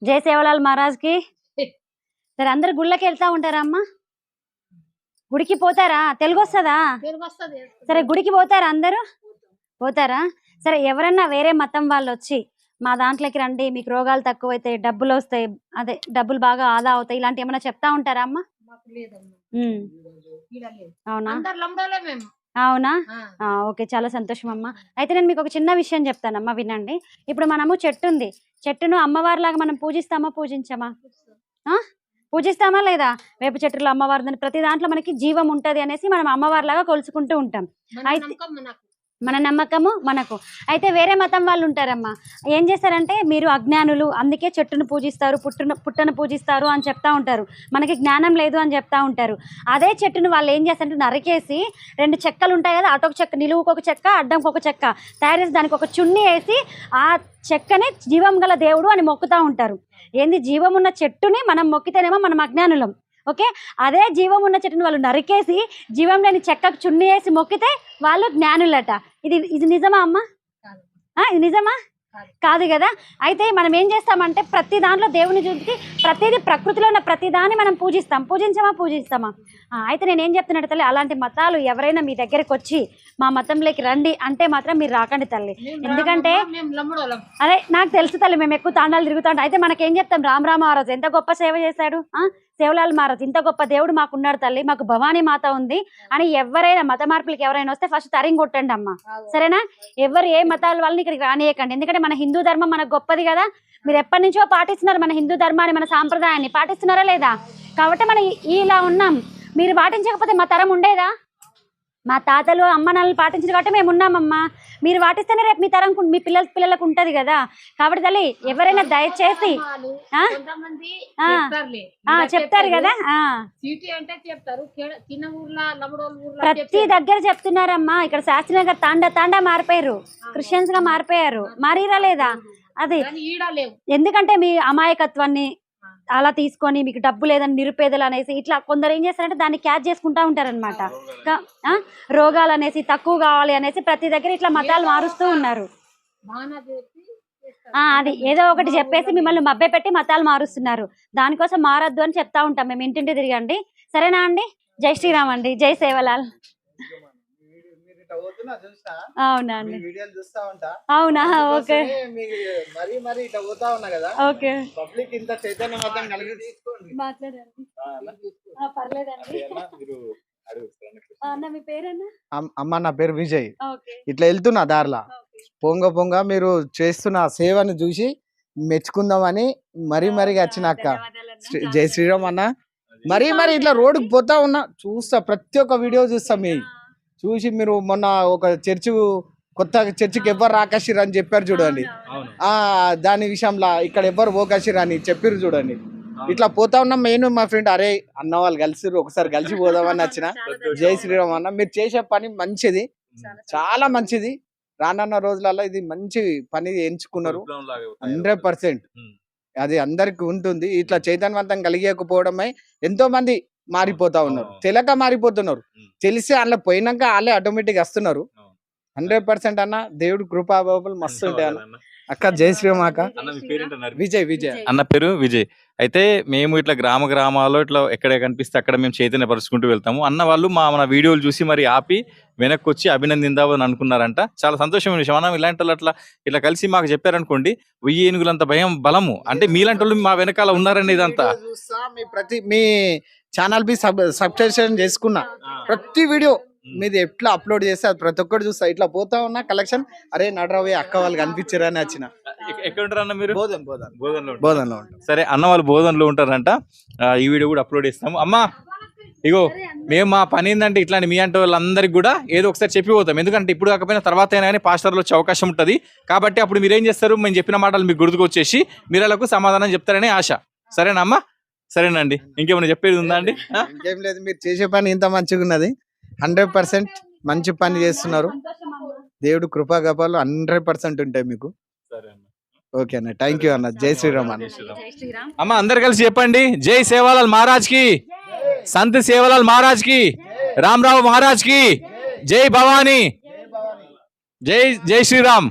జై సేవలాల్ మహారాజ్ కి. సరే అందరు గుళ్ళకి వెళ్తా ఉంటారా అమ్మా? గుడికి పోతారా? తెలుగు వస్తుందా? సరే గుడికి పోతారా అందరూ? పోతారా? సరే ఎవరన్నా వేరే మతం వాళ్ళు వచ్చి మా దాంట్లోకి రండి, మీకు రోగాలు తక్కువ అవుతాయి, డబ్బులు వస్తాయి, అదే డబ్బులు బాగా ఆదా అవుతాయి, ఇలాంటి ఏమైనా చెప్తా ఉంటారా అమ్మా? అవునా? అవునా? ఓకే, చాలా సంతోషం అమ్మా. అయితే నేను మీకు ఒక చిన్న విషయం చెప్తానమ్మా, వినండి. ఇప్పుడు మనము చెట్టు ఉంది, చెట్టును అమ్మవారిలాగా మనం పూజిస్తామా పూజించమా? పూజిస్తామా లేదా? వేప చెట్టులో అమ్మవారి ప్రతి దాంట్లో మనకి జీవం ఉంటది అనేసి మనం అమ్మవారిలాగా కొలుసుకుంటూ ఉంటాం. అయితే మన నమ్మకము మనకు. అయితే వేరే మతం వాళ్ళు ఉంటారమ్మా, ఏం చేస్తారంటే మీరు అజ్ఞానులు అందుకే చెట్టును పూజిస్తారు, పుట్టను పూజిస్తారు అని చెప్తా ఉంటారు, మనకి జ్ఞానం లేదు అని చెప్తా ఉంటారు. అదే చెట్టును వాళ్ళు ఏం చేస్తారంటే నరికేసి 2 చెక్కలు ఉంటాయి కదా, అటొక చెక్క నిలువుకొక చెక్క అడ్డంకొక చెక్క తయారు చేసి దానికి ఒక చున్ని వేసి ఆ చెక్కనే జీవం గల దేవుడు అని మొక్కుతూ ఉంటారు. ఏంది, జీవం ఉన్న చెట్టుని మనం మొక్కితేనేమో మనం అజ్ఞానులం. ఓకే, అదే జీవం ఉన్న చెట్టుని వాళ్ళు నరికేసి జీవం లేని చెక్కకు చున్ని వేసి మొక్కితే వాళ్ళు జ్ఞానులట. ఇది నిజమా అమ్మా? ఇది నిజమా? కాదు కదా. అయితే మనం ఏం చేస్తామంటే ప్రతి దాంట్లో దేవుని చూసి ప్రతిదీ ప్రకృతిలో ఉన్న ప్రతిదాన్ని మనం పూజిస్తాం. పూజిస్తామా? అయితే నేను ఏం చెప్తున్నాడు తల్లి, అలాంటి మతాలు ఎవరైనా మీ దగ్గరికి వచ్చి మా మతంలోకి రండి అంటే మాత్రం మీరు రాకండి తల్లి. ఎందుకంటే అదే నాకు తెలుసు తల్లి, మేము ఎక్కువ తాండాలు తిరుగుతాం. అయితే మనకేం చెప్తాం, రామ్ మహారాజు ఎంత గొప్ప సేవ చేశాడు, సేవలాల్ మహారాజ్ ఇంత గొప్ప దేవుడు మాకున్నాడు తల్లి, మాకు భవానీ మాత ఉంది అని ఎవరైనా మత మార్పులకి ఎవరైనా వస్తే ఫస్ట్ తరిం కొట్టండి అమ్మ, సరేనా? ఎవరు ఏ మతాల వాళ్ళని ఇక్కడికి రానియకండి. ఎందుకంటే మన హిందూ ధర్మం మనకు గొప్పది కదా. మీరు ఎప్పటి నుంచో పాటిస్తున్నారు మన హిందూ ధర్మాన్ని, మన సాంప్రదాయాన్ని పాటిస్తున్నారా లేదా? కాబట్టి మనం ఇలా ఉన్నాం. మీరు పాటించకపోతే మా తరం ఉండేదా? మా తాతలు అమ్మ నాన్నలు పాటించారు కాబట్టి మేము ఉన్నామమ్మా. మీరు పాటిస్తేనే రేపు మీ తరం మీ పిల్లలకు ఉంటది కదా. కాబట్టి తల్లి ఎవరైనా దయచేసి చెప్తారు కదా, ప్రతి దగ్గర చెప్తున్నారమ్మా. ఇక్కడ శాస్త్రీనగర్ తాండా మారిపోయారు, క్రిస్టియన్స్ గా మారిపోయారు. మారీరా లేదా? అది ఎందుకంటే మీ అమాయకత్వాన్ని అలా తీసుకొని మీకు డబ్బు లేదని నిరుపేదలు అనేసి ఇట్లా కొందరు ఏం చేస్తారంటే దాన్ని క్యాచ్ చేసుకుంటా ఉంటారనమాట. రోగాలు అనేసి తక్కువ కావాలి అనేసి ప్రతి దగ్గర ఇట్లా మతాలు మారుస్తూ ఉన్నారు. అది ఏదో ఒకటి చెప్పేసి మిమ్మల్ని మభ్య పెట్టి మతాలు మారుస్తున్నారు. దానికోసం మారద్దు అని చెప్తా ఉంటాం మేము, ఇంటింటి తిరగండి, సరేనా అండి? జై శ్రీరామ్ అండి, జై సేవలాల్. అవునండి, అవునా? ఓకే ఓకే, అమ్మ నా పేరు విజయ్. ఇట్లా వెళ్తున్నా దారిలా పొంగ మీరు చేస్తున్న సేవను చూసి మెచ్చుకుందామని మరీ వచ్చిన అక్క. జై శ్రీరామ్ అన్న. మరీ ఇట్లా రోడ్డుకు పోతా ఉన్నా, చూస్తా ప్రతి ఒక్క వీడియో చూస్తా. చూసి మీరు మొన్న ఒక కొత్త చర్చికి ఎవ్వరు రాకసిరు అని చెప్పారు చూడండి, దాని విషయంలో ఇక్కడ ఎవ్వరు పోకసిరు అని చెప్పారు చూడండి. ఇట్లా పోతా ఉన్నాం. నేను మా ఫ్రెండ్ అరే అన్న వాళ్ళు కలిసిరు, ఒకసారి కలిసి పోదామని వచ్చిన. జై శ్రీరామ్ అన్న, మీరు చేసే పని మంచిది, చాలా మంచిది. రానున్న రోజులలో ఇది మంచి పని ఎంచుకున్నారు 100%. అది అందరికి ఉంటుంది. ఇట్లా చైతన్యవంతం కలిగకపోవడమై ఎంతో మంది మారిపోతా ఉన్నారు, తెలియక మారిపోతున్నారు. తెలిసి అందులో పోయినాక వాళ్ళే ఆటోమేటిక్ వస్తున్నారు. 100% అన్న, దేవుడు కృపాబాబులు మస్తు ఉంటాయి అన్న. అక్క జై శ్రీరామ్ అక్క. విజయ్ అన్న పేరు విజయ్. అయితే మేము ఇట్లా గ్రామాల్లో ఇట్లా ఎక్కడ కనిపిస్తే అక్కడ మేము చైతన్యపరుచుకుంటూ వెళ్తాము. అన్న వాళ్ళు మన వీడియోలు చూసి మరి ఆపి వెనక్కి వచ్చి అభినందిందామని అనుకున్నారంట. చాలా సంతోషమైన విషయం. మనం ఇలాంటి వాళ్ళు ఇట్లా కలిసి మాకు చెప్పారనుకోండి, 1000 ఏనుగులంత బలము అంటే మీలాంటి వాళ్ళు మా వెనకాల ఉన్నారండి. ఇదంతా మీ ఛానల్ బి సబ్స్క్రిప్షన్ చేసుకున్నా, ప్రతి వీడియో మీది ఎట్లా అప్లోడ్ చేస్తే అది ప్రతి ఒక్కటి చూస్తా. ఇట్లా పోతా ఉన్నా కలెక్షన్, అరే నడరవి అక్క వాళ్ళు కనిపించారు అని వచ్చిన. ఎక్కడ ఉంటారు అన్న మీరు? బోధనలో. సరే అన్న వాళ్ళు బోధనలో ఉంటారంట. ఈ వీడియో కూడా అప్లోడ్ చేస్తాము. అమ్మా ఇగో మేము మా పని ఏంటంటే ఇట్లాంటి మీ అంటే వాళ్ళందరికీ కూడా ఏదో ఒకసారి చెప్పిపోతాం. ఎందుకంటే ఇప్పుడు కాకపోయినా తర్వాత అయినా కానీ పాస్టర్లు వచ్చే అవకాశం ఉంటుంది. కాబట్టి అప్పుడు మీరేం చేస్తారు, మేము చెప్పిన మాటలు మీకు గుర్తుకొచ్చేసి మీరు వాళ్ళకు సమాధానం చెప్తారనే ఆశ. సరేనా అమ్మా? సరేనండి. ఇంకేమైనా చెప్పేది ఉందా అండి? ఇంకేం లేదు, మీరు చేసే పని ఇంత మంచిగా ఉన్నది. 100% మంచి పని చేస్తున్నారు. దేవుడు కృపా గపాలు 100% ఉంటాయి మీకు. ఓకే అన్న, థ్యాంక్ యూ అన్న. జై శ్రీరామ్ అన్న. అమ్మ అందరు కలిసి చెప్పండి, జై సేవాలాల్ మహారాజ్ కి, సంత్ సేవాలాల్ మహారాజ్ కి, రామరావు మహారాజ్ కి, జై భవానీ, జై శ్రీరామ్.